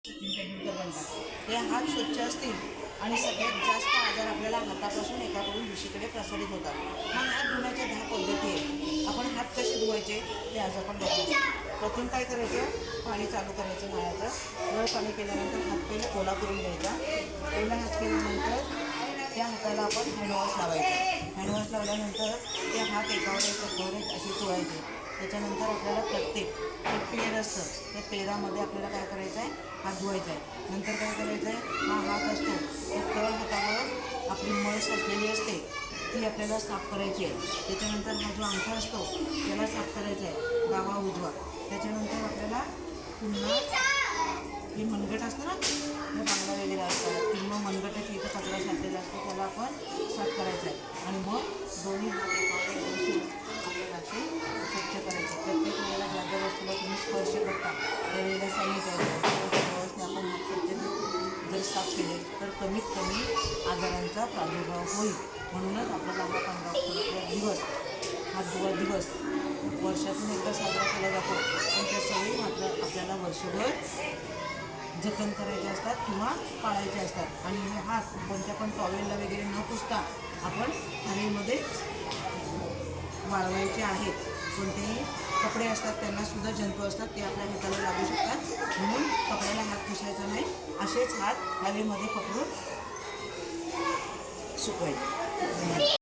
Technical बनतात ते हात स्वच्छ असतील आणि सगळ्यात जास्त आजार आपल्याला हातापासून एकाकडून दुसरीकडे प्रसारित होतात. मग हात धुण्याच्या 10 पद्धती आहेत. आपण हात कसे धुवायचे ते आज आपण बघू. प्रथम काय करायचं, पाणी चालू करायचं नळाचं. नळ पाणी केल्यानंतर हात पहिले ओला करून घ्यायचा. ओला हात केल्यानंतर त्या हाताला आपण हँडवॉश लावायचं. हँडवॉश लावल्यानंतर ते हात एकावर एक असे चोळायचे. त्याच्यानंतर आपल्याला प्रत्येक पेर असतं त्या पेरामध्ये आपल्याला काय करायचं आहे, हात धुवायचा आहे. नंतर काय करायचं आहे, हा हात असतो त्या तळ हातावर आपली मळ साचलेली असते ती आपल्याला साफ करायची आहे. त्याच्यानंतर हा जो अंगठा असतो त्याला साफ करायचा आहे, डावा उजवा. त्याच्यानंतर आपल्याला पुन्हा हे मनगट असतं ना, हे बांगडा वगैरे असतात किंवा मनगटाची इथं कचरा साचलेला असतो त्याला आपण साफ करायचा आहे. आणि मग दोन्ही हात एकावर बसून आपल्याला असे स्वच्छ करायचे. प्रत्येक वेळेला ज्या ज्या वस्तूला तुम्ही स्पर्श करता त्यावेळेला सॅनिटायझर व्यवस्थित आपण हात स्वच्छ जर साफ केले तर कमीत कमी आजारांचा प्रादुर्भाव होईल. म्हणूनच आपल्याला हा 15 ऑक्टोबरचा दिवस, हा दिवस वर्षातून एकदा साजरा केला जातो. पण त्या सवयी मात्र आपल्याला वर्षभर जतन करायचे असतात किंवा पाळायचे असतात. आणि हे हात कोणत्या पण टॉवेलला वगैरे न पुसता आपण हवेमध्येच वाळवायचे आहेत. कोणतेही कपडे असतात त्यांनासुद्धा जंतू असतात ते आपल्या हाताला लागू शकतात. म्हणून कपड्याला हात पुसायचा नाही, असेच हात हवेमध्ये पकडून सुकवायचे.